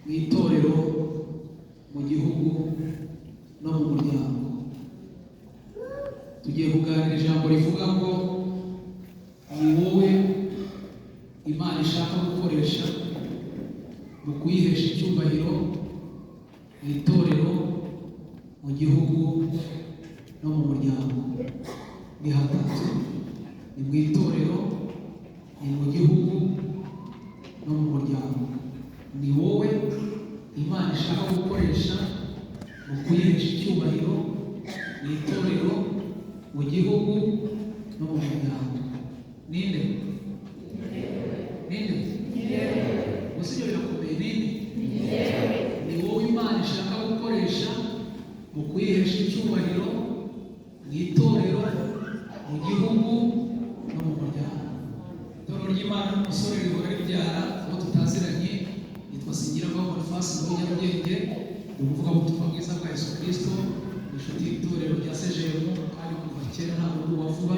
mu itorero, mu gihugu no mu muryango. Tugiye kuganira ijambo rivuga ngo ni wowe Imana ishaka gukoresha mu kuyihesha icyubahiro mu itorero, mu gihugu no mu muryango. Ni hatatu: ni mu itorero, ni mu gihugu no mu muryango. Ni wowe Imana ishaka gukoresha mu kuyihesha icyubahiro mu itorero, mu gihugu no mu muryango. Ninde? Ninde? Musibyo birakomeye. Ninde? Ni wowe Imana ishaka gukoresha mu kuyihesha icyubahiro mu itorero, mu gihugu no mu muryango. Itorero ry'Imana n'umusore rihora ribyara abo tutaziranye yitwa Singiraho Bonifasi mu Nyarugenge, ni umuvugabutumwa bwiza bwa Yesu Kristo, inshuti y'itorero rya CGM kandi kuva kera nta muntu wa vuba,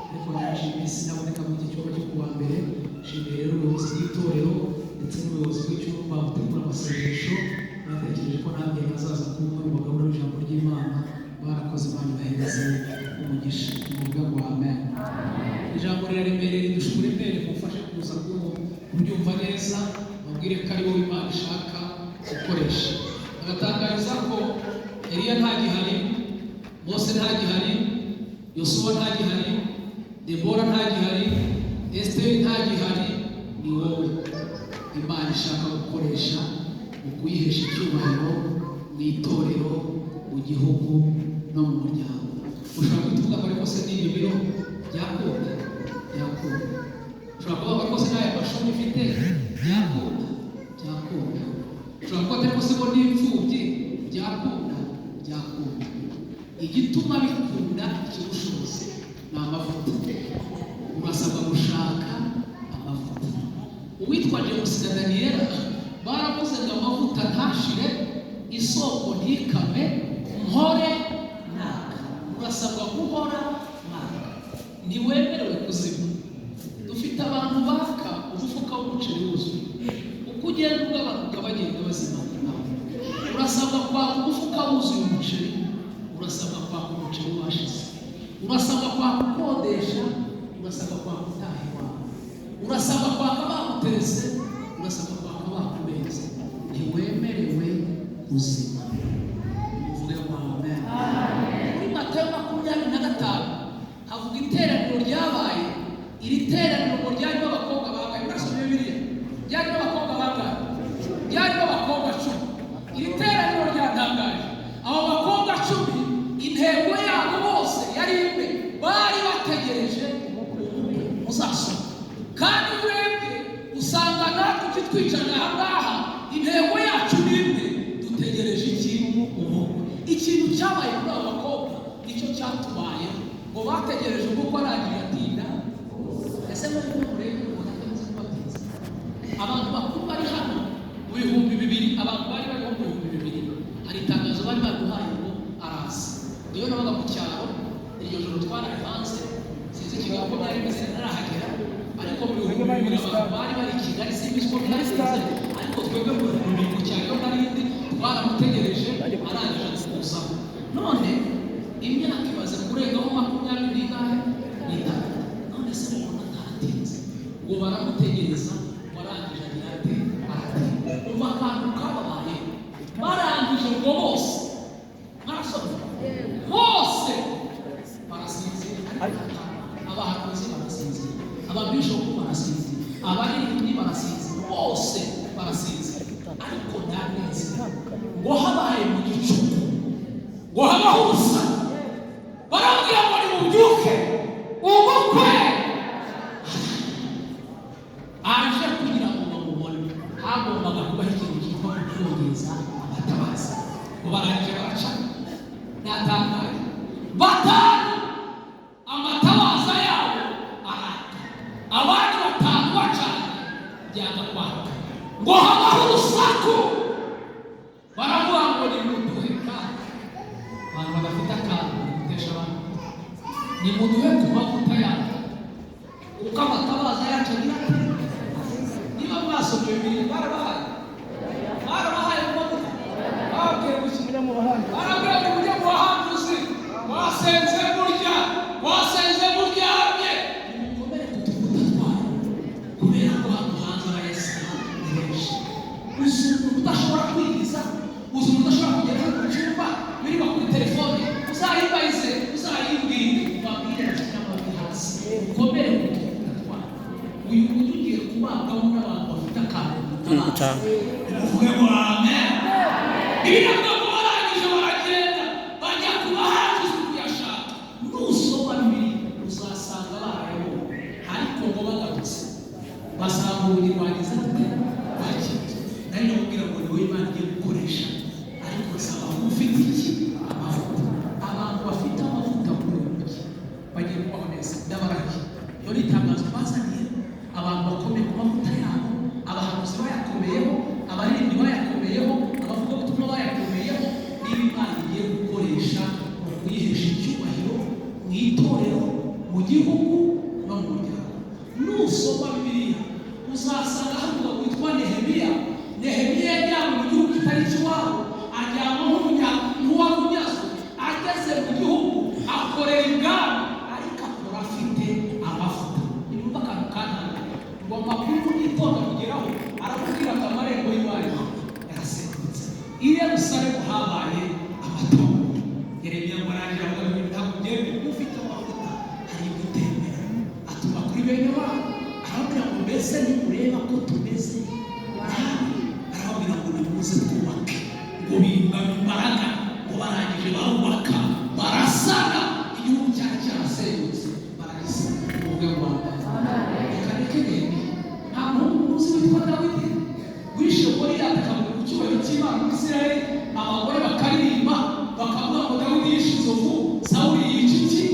ariko yaje iminsi naboneka mu gikorwa cyo kuwa mbere. Nshimiye rero ubuyobozi bw'itorero ndetse n'ubuyobozi bw'icyumba butegura amasengesho, batekereje ko nanjye nazaza kumwe mu bagabo b'ijambo ry'Imana. Barakoze, Imana ibahereze umugisha. Muvuga ngo amen. Ijambo riraremereye, dushura imbere mufashe kuza kubyumva neza, mubwire ko ari wowe Imana ishaka gukoresha. Agatangariza ko Eliya ntagihari, Mose ntagihari, Yosuwa ntagihari, Debora ntagihari, Esiteri ntagihari. Ni wowe Imana ishaka gukoresha mu kuyihesha icyubahiro mu itorero, mu gihugu no mu muryango. Ushobora kutuvuga ko ariko se n'ibyo biro byakunda, byakunda. Ushobora kuvuga ko ariko se n'aya mashuri ufite byakunda, byakunda. Ushobora kuvuga ariko se ngo n'imfubyi byakunda, byakunda. Igituma bikunda ikigushoboza ni amavuta. Urasabwa gushaka amavuta. Uwitwa James na Daniela baravuze ngo amavuta ntashire, isoko ntikame, mpore naka. Urasabwa guhora naka, ntiwemerewe kuzima. Dufite abantu baka umufuka w'umuceri wuzuye, uko ugenda ugabanuka bagenda bazima. Urasabwa kwaka umufuka wuzuye umuceri, urasabwa kwaka umuceri washize, urasabwa kwaka ukodesha, urasabwa kwaka utaha iwawe, urasabwa kwaka baguterese, urasabwa kwaka bakubenze. Ntiwemerewe kuzima. Uvuge ngo amen. Muri Matayo 25 havuga iteraniro ryabaye. Iri teraniro ngo ryarimo abakobwa bangahe? Murasomye Bibiliya? Ryarimo abakobwa bangahe? Ryarimo abakobwa 10. Iri teraniro ryatangaje. Abo bakobwa 10 intego yabo bose yari imwe, bari bategereje muzasoma. Kandi mwebwe usanga natwe twicaye aha ngaha, intego yacu ni imwe, dutegereje iki? Ubukwe. Ikintu cyabaye kuri abo bakobwa nicyo cyatubaye, ngo bategereje ubukwe arangira atinda. Ese muri murebe ubona ko nzi kubatinza. Abantu bakuru bari hano mu 2000, abantu bari bariho mu 2000, hari itangazo bari baduhaye ngo araza. Iyo nabaga mu cyaro, iryo joro twarahanze, sinzi ikigambo byari bimeze narahagera, ariko mu 2000 abantu bari bari i Kigali, simbizi ko byagenze, ariko twebwe mu cyaro n'arindi twaramutegereje arangije kuza. None imyaka imaze kurengaho 25. None se mubona ntatinze? Ngo baramutegereza, warangije agira ate? Aratinda. Umva akantu kababaye, barangije ngo bose barasoma, bose barasinzira. Abahanuzi barasinzira, ababishopu barasinzira, abaririmbyi barasinzira, bose barasinzira. Ariko ndaneze ngo habaye mu gicuku, ngo habaho ubusa, barambwira ngo nimubyuke, ubukwe aje kugira ngo bamubone. Hagombaga kubaho ikintu cyitwa kwiyongeza abatabazi. Ngo barangije baraca, natangaye batanu amatabaza yabo araka, abandi batanu bacanye byanga kwaka. Ngo habaho urusaku, baravuga ngo nimuduhe kandi abantu badafite akantu gutesha abantu, nimuduhe ku mavuta yacu kuko amatabaza yacu niba mwasomye Bibiliya barabahaye kwigiza uzumva udashobora kugera mu cyumba biriba kuri telefone uzayibaize uzayibwire ubabwire n'amabi hasi ukomere kutugatwa uyu muntu ugiye kubagaho n'abantu bafite akantu uvuge ngo amen ibintu barangije baragenda bajya kuba hafi kuyashaka nusoma bibiri uzasanga barayabonye ariko ngo bagarutse basambura bagize ati nari nakubwira ngo ni wowe Imana igiye gukoresha ariko saba ufite iki amavuta abantu bafite amavuta muri uyu mujyi bagiye kubaho neza ndabarahiye iyo ni itangazo bazaniye abantu bakomeye ku mavuta yabo abahanuzi bayakomeyeho abaririmbyi bayakomeyeho abavugabutumwa bayakomeyeho niba Imana igiye gukoresha mu kuyihesha icyubahiro mu itorero mu gihugu no mu muryango nusoma Bibiliya uzasanga hari umugabo witwa Nehemiya yajyanywe mu gihugu kitari icy'iwabo ajyanwa nk'uwamunyazo ageze mu gihugu akorera ibwami ariko akora afite amavuta nimba akantu kanana ngo amakuru y'itonda kugeraho aramubwira ngo amarembo y'Imana yarasengutse i Yerusalemu habaye amatora Yeremiya ngo arangira avuga ngo ntabwo ugende ufite amavuta hari gutembera atuma kuri bene wabo arababwira ngo mbese nimureba ko tumeze nabi arababwira ngo nimuze twubake ngo bingana imbaraga ngo barangije barubaka barasana igihugu cyari cyarasenyutse baragisana uvuge ngo reka reka nta muntu uzi witwa Dawidi wishe Goliyati akavuga ku cyubahiro cy'Imana muri Isirayeli abagore bakaririmba bakavuga ngo Dawidi yishe inzovu Sawuli yica iki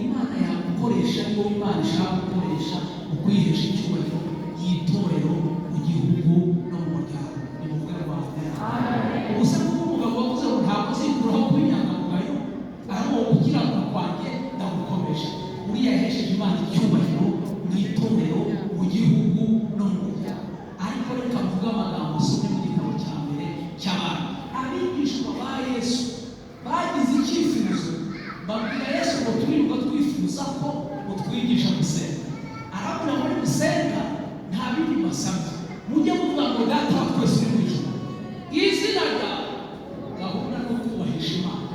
Imana yagukoresha niyo Imana ishaka gukoresha mu kwihesha icyubahiro y'itorero mu gihugu no mu muryango ni mu bwoko bwa ubusa bw'umugabo wavuze ngo ntabwo uzikuraho kuba inyangamugayo ahubwo gukiranuka kwanjye ndagukomeje uriya yahesheje Imana icyubahiro mu itorero mu gihugu no mu muryango ariko reka mvuge amagambo asomye mu gitabo cya mbere cy'abantu abigishwa ba Yesu bagize icyifuzo babwira Yesu ngo twirirwa twifuza ko utwigisha gusenga arabura muri gusenga nta bindi basabye mujye muvuga ngo data wa twese uri mu ijuru izina ryawe gahunda no kubahisha Imana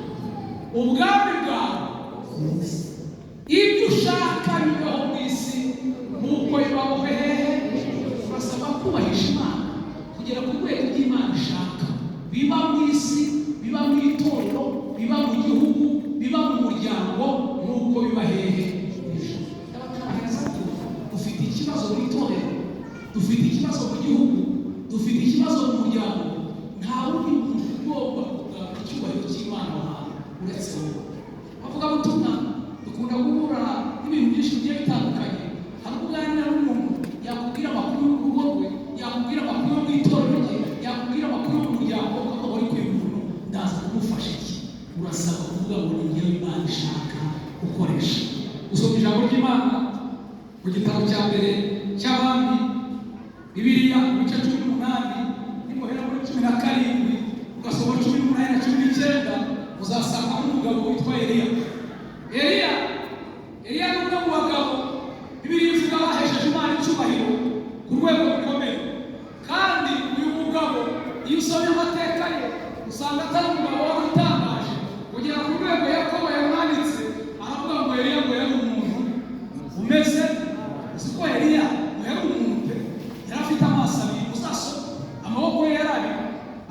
ubwami bwawe ibyo ushaka bibaho mu isi nk'uko bibaho hehe urasaba kubahisha Imana kugera ku rwego ry'Imana ishaka biba mu isi biba mu itorero biba mu gihugu biba mu muryango nk'uko biba hehe dufite ikibazo mu itorero dufite ikibazo mu gihugu dufite ikibazo mu muryango nta wundi muntu ugomba kugarura icyubahiro cy'Imana wahawe uretse wowe bavuga butumwa dukunda guhura n'ibintu byinshi bigiye bitandukanye hari uganira n'umuntu yakubwira amakuru y'urugo rwe yakubwira amakuru yo mu itorero rye yakubwira amakuru yo mu muryango ukaba uri kwiga umuntu ndaza kumufasha iki urasaba kuvuga ngo ni njyewe Imana ishaka gukoresha usoma ijambo ry'Imana mu gitabo cya mbere cy'abami Bibiliya ibice 18 nimuhera muri 17 ugasoma 18 na 19 uzasanga umugabo witwa Eliya ni umwe mu bagabo Bibiliya ivuga bahesheje Imana icyubahiro ku rwego rukomeye kandi uyu mugabo iyo usomye amateka ye usanga atari umugabo wari utangaje kugera ku rwego Yakobo yamwanditse aravuga ngo Eliya ngo yari umuntu umeze uziko Eliya yari umuntu yari afite amaso abiri uzasoma amaboko ye yari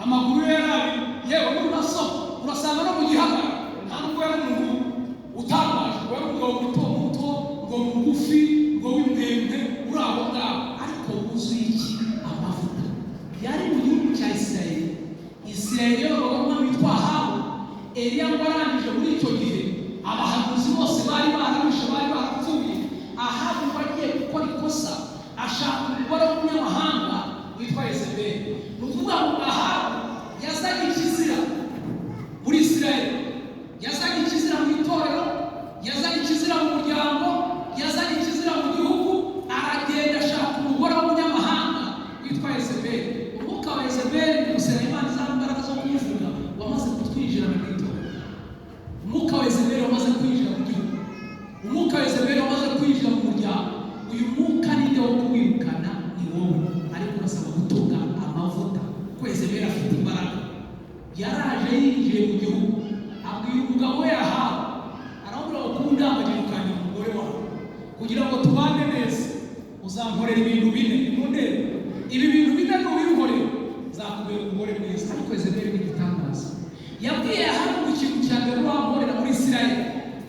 amaguru ye yari yewe n'uraso urasanga no mu gihagararo nta nubwo yari umuntu utangaje wari umugabo muto ngo mugufi ngo w'imbwembwe uri aho ngaho ariko wuzuye iki amavuta yari mu gihugu cya Isirayeli yo bagomba witwa Ahabu Eliya ngo arangije muri icyo gihe abahanuzi bose bari barabishe bari barapfuye Ahabu bagiye gukora ikosa ashaka umugore w'umunyamahanga witwa Yezebeli ni ukuvuga ngo Ahabu yazanye ikizira muri Isirayeli yazanye ikizira mu itorero yazanye ikizira mu muryango yazanye ikizira mu gihugu aragenda ashaka umugore w'umunyamahanga witwa Yezebeli umwuka wa Yezebeli ni gusera Imana imbaraga zo kuyivuga wamaze kutwinjira mu itorero umwuka wa Yezebeli wamaze kwinjira mu gihugu umwuka wa Yezebeli wamaze kwinjira mu muryango uyu mwuka ni wo kuwirukana ni wowe ariko urasaba gutunga amavuta ko Yezebeli afite yaraje yinjiye mu gihugu abwira umugabo we Ahabu aramubwira ngo kundambagirukanye umugore wawe kugira ngo tubane neza uzankorera ibintu bine imundebe ibi bintu bine n'ubinkorera zakubera umugore mwiza. Ariko Yezebeli n'igitangaza yabwiye Ahabu ikintu cya mbere wamporera muri Isirayeli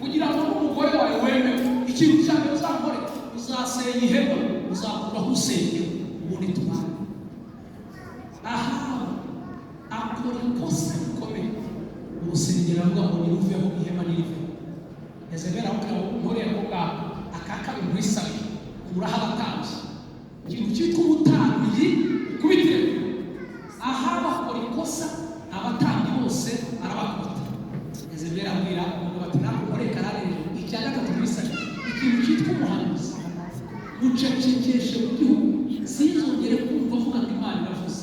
kugira ngo n'umugore wawe wemewe, ikintu cya mbere uzankorera uzasenya ihema uzakuraho urusengero ubundi tubane. Ahabu akora ikosa rikomeye urusengero avuga ngo niruveho ihema niriveho. Yezebeli aramubwira ngo nkorera ako ngako akakabiri nkwisabe kuraho abatambyi ikintu cyitwa ubutambyi ukubitire. Ahabu akora ikosa abatambyi bose arabakubita. Yezebeli abwira umugabo ati nakukoreye kararere icya gatatu nkwisabe ikintu cyitwa umuhanuzi mucecekeshe mu gihugu sinzongere kumva avuga ngo Imana iravuze.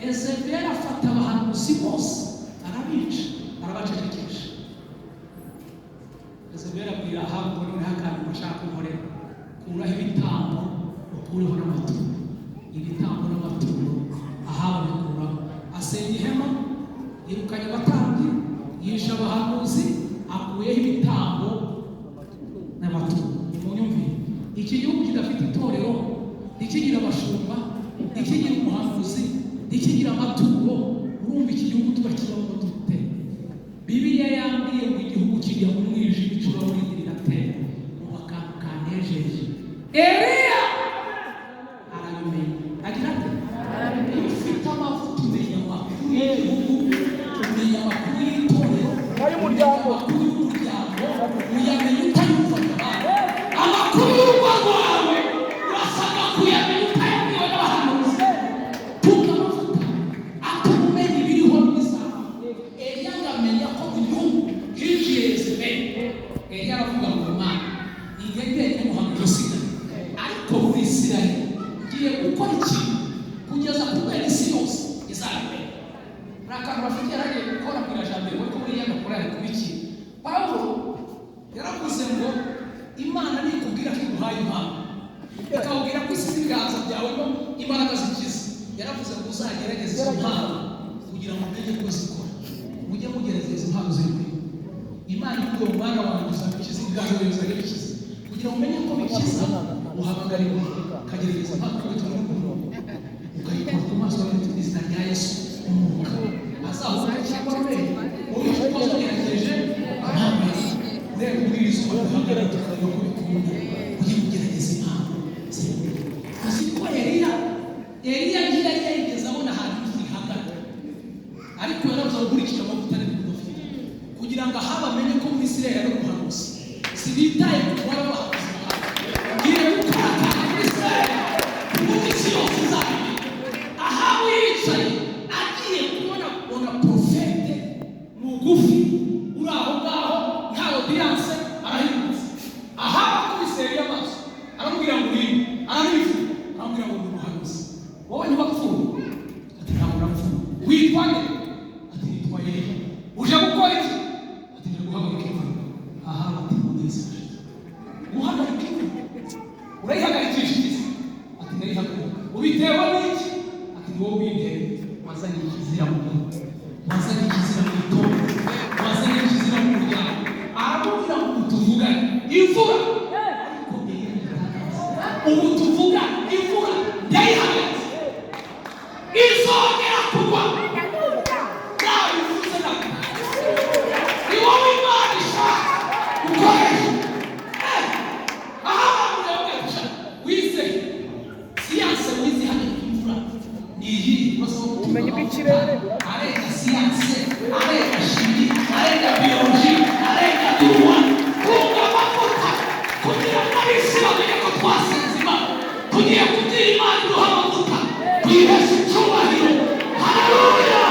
Yezebeli afata abahanuzi bose arabica arabacecekesha. Yezebeli abwira Ahabu ngo noneho akantu bashaka kunkorera kuraho ibitambo ukureho n'amaturo. Ibitambo n'amaturo Ahabu abikuraho asenya ihema yirukanye abatambyi yisha abahanuzi akuyeho ibitambo n'amaturo. Munyumvire iki gihugu kidafite itorero ntikigira abashumba ntikigira umuhanuzi ntikigira amaturo urumva iki gihugu tubakibamo dute? Bibiliya yambwiye ngo igihugu kijya mu mwijima icuraburindi riratera mu makantu kanejeje. Eliya arabimenya agira ati iyo ufite amavuta umenya amakuru y'igihugu umenya amakuru y'itorero umenya amakuru y'umuryango uyamenya utayumvaga amakuru y'urugo rwawe urasabwa kuyamenya utayabwiwe n'abahanuzi. Tukamavuta atuma umenya ibiriho n'izamu. Eliya agamenya ko mu gihugu hinjiye Yezebeli. Eliya aravuga ngo Mana ingegeye n'umuhanuzi usigaye ariko muri Isirayeli ngiye gukora ikintu kugeza ku rwego isi yose izabimenya. Ni akantu bafite yaragiye gukora mu irajambere kuko buriya agakora ari kubiki. Pawulo yaravuze ngo Imana nikubwira ko iguhaye impano ikawubwira ko isi ibiganza byawe no imbaraga zikiza, yaravuze ngo uzagerageze izo mpano kugira ngo umenye ko zikora. Mujye mugerageza izo mpano ziri kuri Imana ikubwira umwana wawe uzabikiza ibiganza byawe bizabikiza kugira ngo umenye ko bikiza uhamagarirwa ukagerageza impano ukabituma n'umuntu ukayikora ku maso yawe mu izina rya Yesu. Umwuka azahuka cyangwa mbere wowe ukoze ugerageje ntabwo ureba ubwiriza ugahagarara tukareba ko bikunda ujye kugerageza impano ziri. Uzi ko Eliya ngira yigeze abona ahantu hihagana ariko yaravuze ngo ukurikije amavuta n'ibigufi kugira ngo Ahabu amenye ko muri Isirayeli ari umuhanuzi sibitaye ku kuba abahanuzi ngiye gukora muri Isirayeli ubundi isi yose izabimenya. Ahabu yicaye agiye kubona profete mugufi uri aho ngaho nta audience arahindutse. Ahabu akubise Eliya amaso aramubwira ngo uri arabivuga aramubwira ngo ndi umuhanuzi. Wowe ntibapfuye ati ntabwo urapfuye. Witwa nde? Ati nitwa Eliya. Uje gukora iki? Ati nje guhagarika imvura. Ahabu ati muneza guhagarika imvura urayihagarikisha iki? Ati ndayihagarika. Ubitewe n'iki? Ati ni wowe w'intebe wazanye ikizira mu gihugu wazanye ikizira mu itorero wazanye ikizira mu muryango. Aramubwira ngo tuvugane imvura ariko ubu tuvuga imvura yayihagaritse izongera kugwa nawe bivuze nako ni wowe Imana ishaka gukoresha. Aha murabagasha wize siyanse wize hano imvura ni iyi umenye bw'ikirere areka siyanse areka shimi areka biology areka duwa kunga amavuta kugira ngo abisi bamenye ko twasenze Imana tugiye kugira Imana iduha amavuta tuyiheshe icyubahiro. Haleluya.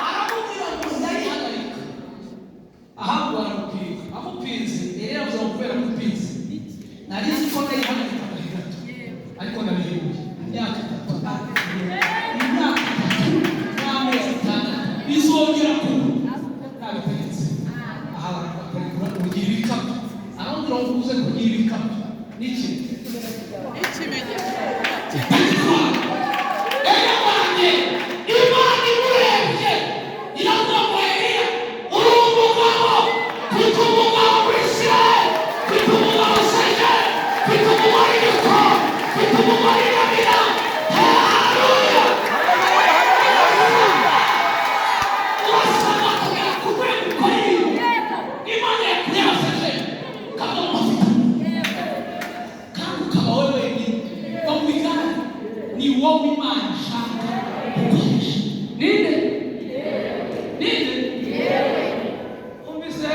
Aramubwira ngo ndayihagarika. Ahabu aramupinze amupinze Eliya avuze ngo kubera amupinze narizi ko ndayihagarika gato ariko ndabihibuye imyaka 3 n'amezi 6 bizongera kuba nabitegetse. Aha barakurekura kugira ibikapu aramubwira ngo uze kugira ibikapu n'iki ikimenyetso Eliya wanjye Imana imurebe ni wowe Imana ishaka gukoresha. Ninde? Umvise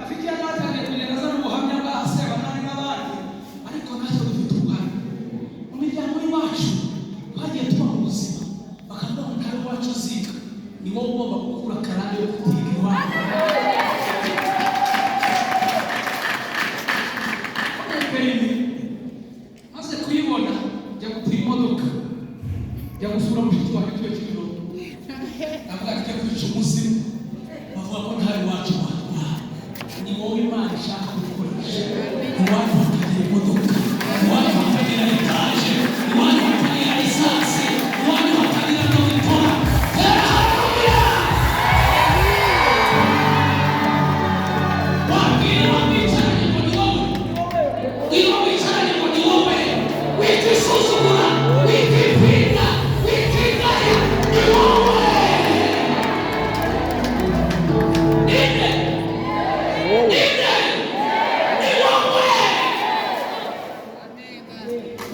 afite yanatangiye kugenda azana ubuhamya bwa Sebanani n'abandi, ariko natwe dufite ubuhamya mu miryango y'iwacu. Twagiye tuba mu buzima bakavuga ngo ntawe wacu uziga, ni wowe ugomba gukura karande yo kutiga iwawe. Maze kuyibona njya gutira imodoka, njya gusura mushiki wanjye tuwe Kimironko, avuga ati njya kwica umuzimu, bavuga ko ntawe wacu watwara. Ni wowe Imana ishaka gukoresha. Iwanyu bakagira imodoka, iwanyu bakagira etaje, iwanyu bakagira lisansi, iwanyu bakagira dogitora. Haleluya! Wamwicaranye ngo ni wowe, iyo wicaranye ngo ni wowe, wikisuzugura, wikipinga, wikigaya, ni wowe. Ninde? Ni wowe.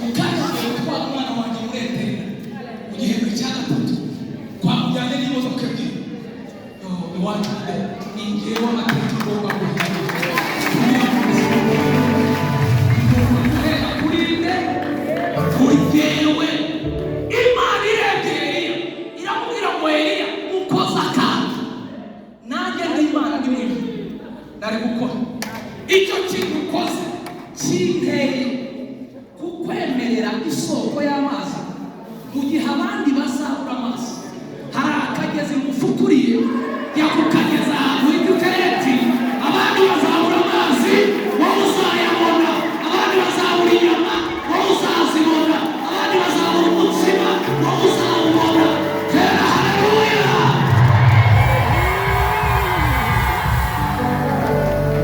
Mukanya gutwara umwana wanjye muri Eterina mu gihembwe cya gatatu, twamujyanye n'imodoka ebyiri. Iwacu ni njyewe w'amategeko ugomba guhindura. Kuri jyewe Imana irebye Eliya iramubwira ngo Eliya ukoze akantu, nanjye ndi Imana ndi mu ijuru ndari gukora icyo kintu ukoze kinteye kukwemerera isoko y'amazi mu gihe abandi bazabura amazi. Hari akagezi mufukuriye yakukageza ahantu h'udutereti, abandi bazabura amazi wowe uzayabona, abandi bazabura inyama wowe uzazibona, abandi bazabura umutsima wowe uzawubona. Tera haleluya!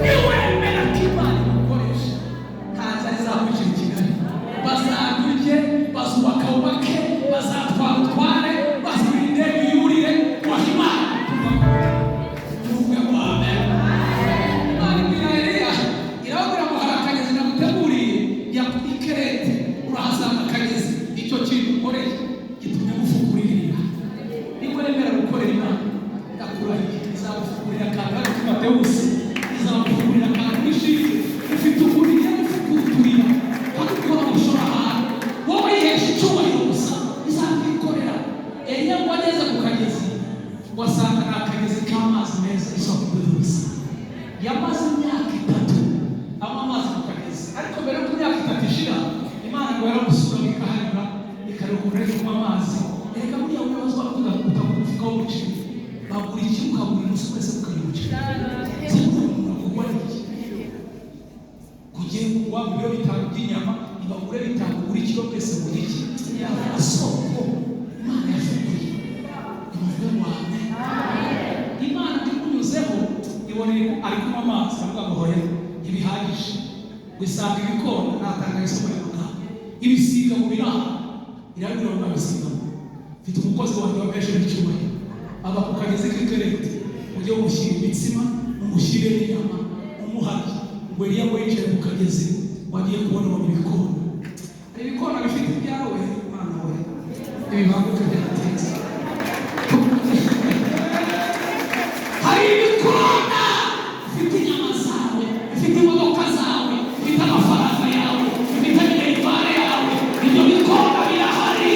Niwemera ko Imana igukoresha, ntazo azakwicira i Kigali. Bazagurye, bazubake, bazatware, bazibura indege yurire, waha Imana. Nuvuge ngo amen. Imana ibwira Eliya irababwira ngo hari akagezi naguteguriye, jya kuri Kerete urahasanga akagezi. Icyo kintu ukoreye gitumye gufukurira iriba. Niwemera gukorera Imana, ndakurahiye izagufungurira akantu ari ku Matewusi, izagufungurira akantu n'ishinge. Ufite ukuri ujya gufukurira wakukora gushora ahantu, wowe yihesha icyubahiro gusa izakwikorera. Eliya ngo ageze ku kagezi wasanga ni akagezi k'amazi meza, isoko y'ubuzima. Yamaze imyaka 3 anywa amazi ku kagezi, ariko mbere y'uko imyaka 3 ishira, Imana ngo yaramusura ikahanyura ikaruhura kunywa amazi. Erega buriya ubuyobozi bakunda kutakuvuga umuceri, bagura iki ukagura inusu twese ukajya umuceri. Zikunda kugwa iki kugiye kugwa mu biro 5 by'inyama, ibagure 5 buri kilo twese mu giki. Asoko Imana yafukuye imuvuge ngo amen. Imana ikunyuzeho ibone ari kunywa amazi, avuga ngo hoya ibihagije. Wisanga ibikona natanga isomo y'Imana, ibisiga mu biraha irabira ngo abisiga. Mfite umukozi wanjye wabeshe n'icyubahiro, aba ku kagezi k'Kerete, ujye umushyira imitsima, umushyire n'inyama, umuhage ngo Eliya ngo yicaye ku kagezi, wagiye kubona mu bikona. Ibikona bifite ibyawe Imana we, ibibanguka byaratetse. Hari ibikona bifite inyama zawe, bifite imodoka zawe, bifite amafaranga yawe, bifite minerivare yawe. Ibyo bikona birahari.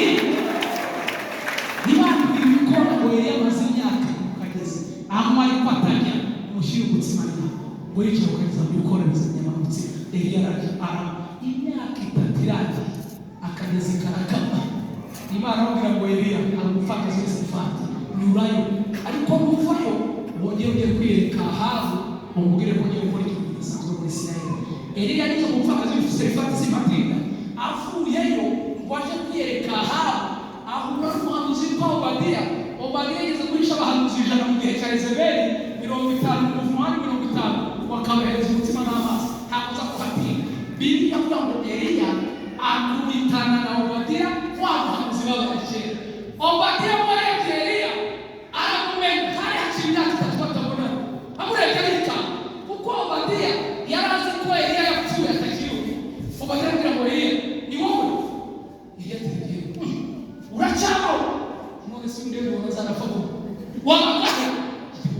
Niba ibikona ngo Eliya amaze imyaka ku kagezi anywa ariko atajya, umushyira umutsima nyuma ngo yicaye ku kagezi abikora bizanye umutsima. Eliya ara imyaka 3 iragiye, akagezi karakama. Imana aramubwira ngo Eliya aragufata zose ufata nyurayo, ariko nuvayo wongeye kwiyereka Ahabu umubwire ko ugiye gukora ikintu gisanzwe muri Isirayeli. Eliya nizo gufata zose ufata zimatinda, avuyeyo ngo aje kwiyereka Ahabu, ahura n'umuhanuzi witwa Obadiya. Obadiya yigeze guhisha abahanuzi 100 mu gihe cya Yezebeli, 50 umuvumo 50 wakabahereza umutima n'amazi, ntakuza kuhatinda. Bibiliya avuga ngo Eliya akubitana na Obadiya wa muhanuzi w'abakera. Obadiya murebye Eliya arakumenya, hari hakiri imyaka 3 batabona, amurebye arika kuko Obadiya yari azi ko Eliya yapfuye atakiriho. Obadiya aramubwira ngo Eliya ni wowe. Eliya ati none si ndego bazarafaho wamakaje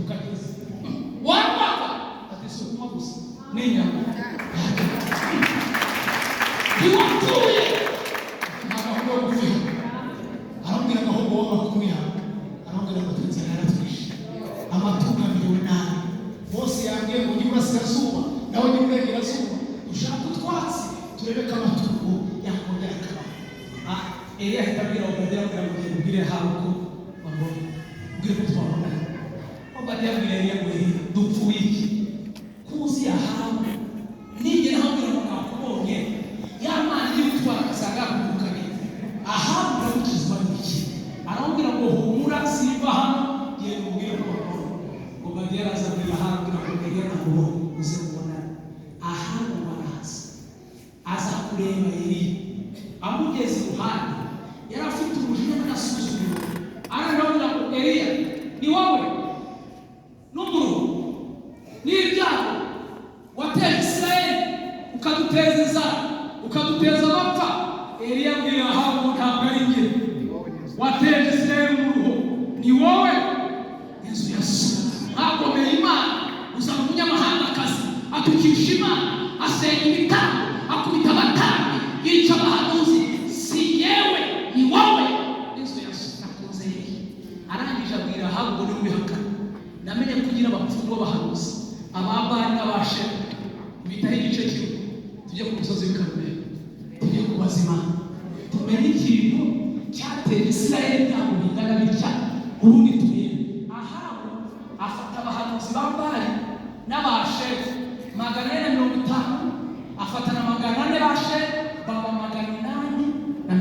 ukageze wamaka atiso kuma gusa n'inyama ntiwatuye ntabwo gufira arambwira ngo bakumya arambwira ngo tunzana yaratwishe amatunga miliwe nabi bose yambwiye ngo ni burasirazuba nawe ni burengerazuba ushaka utwatsi turebe ko amatungo yakongera akaba Eliya ahita abwira Obadiya ngo ubwire Ahabu ko bambona ubwire ko twabona Obadiya abwira Eliya ngo dupfuye iki kuzi Ahabu nigera hambwira ngo nakubonye yamana y'utwara akasanga yakugukanye Ahabu uramukizwa n'iki arambwira ngo humura simba hano ngiye kubwira ko bambona Obadiya arazabwira Ahabu ngo Eliya nakubonye uze kubona Ahabu baraza aza kureba Eliya amugeze iruhande yari afite umujinya n'agasuzuguro arambwira ngo Eliya ni wowe n'umuru n'ibyago wateye Israeli ukaduteza inzara ukaduteza amapfa Eliya abwira Ahabu ntabwo ari njye wateje Israeli umuruho ni wowe inzu ya so mwagomeye Imana uza mu munyamahangakazi atukisha Imana asenya ibitambo akubita abatambyi yica abahanuzi si yewe ni wowe inzu ya so nakoze arangije abwira Ahabu ngo niwihakana namenye kugira abapfumu b'abahanuzi ababari n'abashe bitaho igice kimwe tujye ku musozi w'Karumeli tujye kubaza Imana tumenye ikintu cyateye Israeli ntabwo bingana bitya ubundi turebe Ahabu afata abahanuzi b'abari n'abashefu 450 afata na 400 bashefu baba 850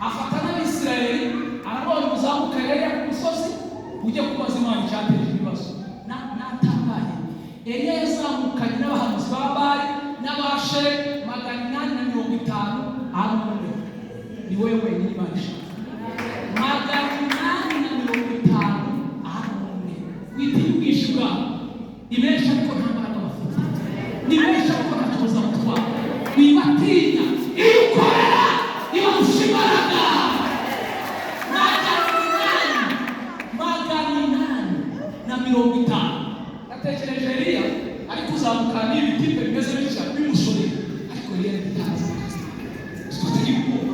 afata n'Abisirayeli arabona uzamuka Eliya ku musozi ujye kubaza Imana cyateje ibibazo natangaye Eliya yazamukanye n'abahanuzi b'abari n'abashe 850 arumwe ni wewe wenyine Imana ishaka 850 arumwe witigisha ibesha ko nta mbaraga bafite nibesha ko ntatuza gutwara wibatinya ikorera ibafusha imbaraga 850 natekereje Eliya ari kuzamuka n'ibiti bimeze bitya bimusore ariko Eliya bitazi tutagiye kubona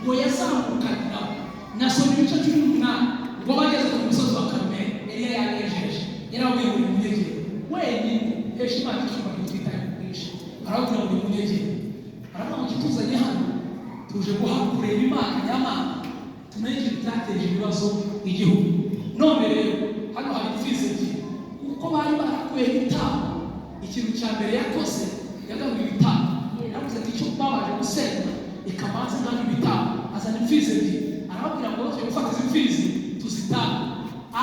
ngo yazamukanye nabo nasoma ibice 18 ngo bageze ku musozi wa Karumeli Eliya yanejeje yarabwiye ngo munyegere wenyine heshima icyuma kititaye kwisha arabwira ngo munyegere aravuga ngo kituzanye hano tuje guhakurera Imana nyamana tumenye ibyateje ibibazo igihugu none rero hano hari imfizi ebyiri kuko bari barakuye ibitambo ikintu cya mbere yakoze yagaruye ibitambo yavuze ati icyo babaje gusenya ikamanza ngana ibitambo azana imfizi ebyiri arababwira ngo tujye gufata izi mfizi tuzitambe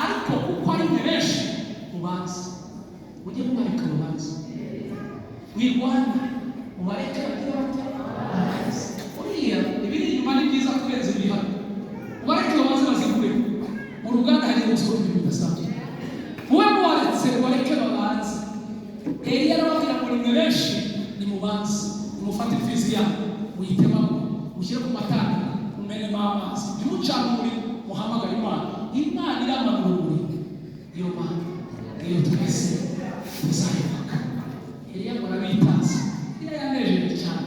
ariko kuko ari benshi mubanza ujye mubareka mubanza wirwanya mubareke bagira bate uriya ibiri inyuma ni byiza kurenza ibiri hano mubareke babanze bazigure mu ruganda hari umusoro ibintu bidasanzwe wowe mubaretse bareke babanze Eliya arababwira ngo nimwe benshi nimubanze nimufate imfizi yabo muyitemamo mushyire ku matara mumenemo amazi ntimucane umuriro muhamagare Imana iramanura umuriro iyo Mana iyo twese tuzayibuka Eliya ngo arabitanze Eliya yanejeje cyane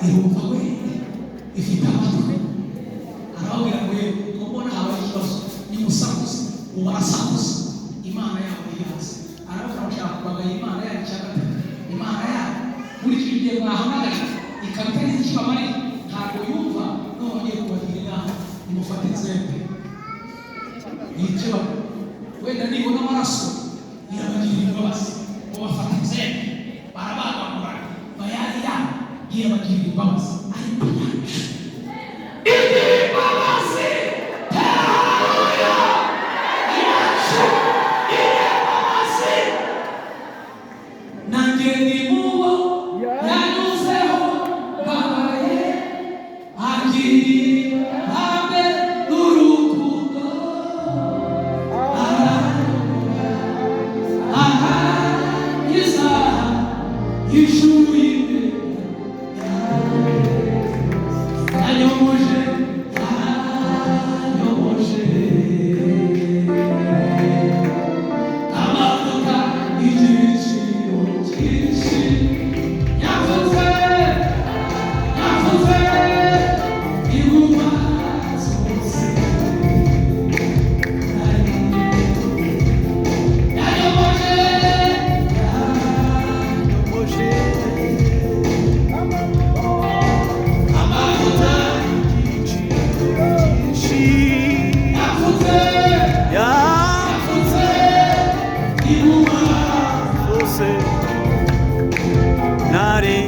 irumva we ifite amatwi arababwira ngo ko mbona habaye ikibazo nimusakuze ubu barasakuze imana yabo irihaze arababwira bashaka kubagaya imana yayo cyangwa imana yayo muri icyo gihe mwahamagaye ikabitari ikibamariye ntabwo yumva nongeye kubagira inama nimufate inzembe yice wenda nibona amaraso irabagirira imbabazi mubafata inzembe barabagagura bayarira irabagirira imbabazi ariko yacu imbabazi haleluya yacu imbabazi nanjye ni mubo yanyuzeho babaye agiri hamwe n'urukundo aha isaha y'ishuri yanyomoje amavuta y'igiciro cyinshi yavuze iguma zose yanyomoje amavuta y'igiciro cyinshi yavuze iguma zose nari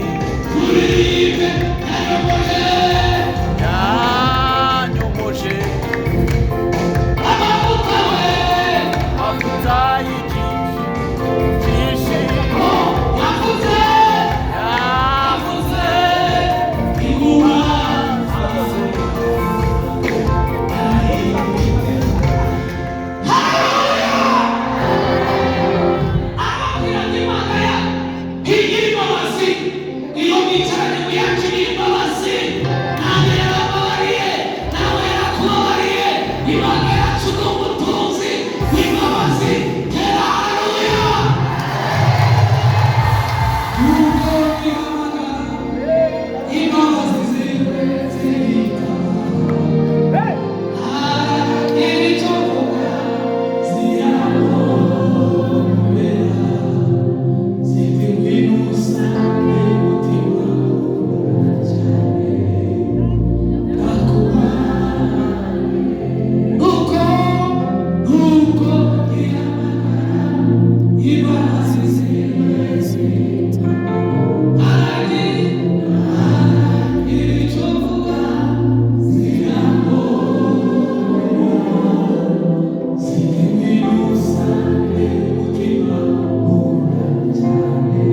kuririmbe yanyomoje amavuta we amavuta y'igiciro cyinshi yavuze iguma zose ababwira ngo imana ya higira imbabazi iyo mwicaranye muyakiriye imbabazi nawe yarababariye nawe yarakubabariye imana yacu ni umutunzi w'imbabazi tera haleluya nuko ihamagara imbabazi ziwe zihita icyo vuga zirakomera zitewinusa umutima cyane ndakuba nuko ihamagara imbabazi ziwe zihita icyo vuga zitewinusa umutima cyane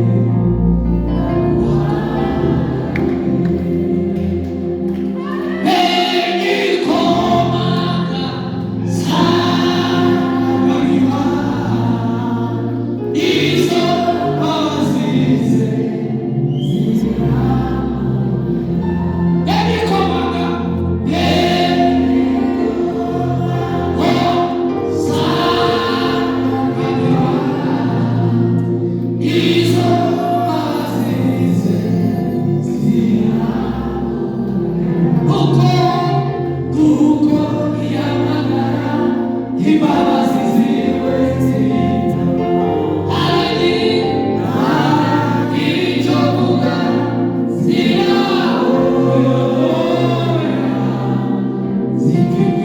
Egikomaga sabariwa izo bazize Egikomaga sabariwa izo bazize nuko ihamagara imbabazi ziwe zihita icyo vuga zirakomera zitewinusa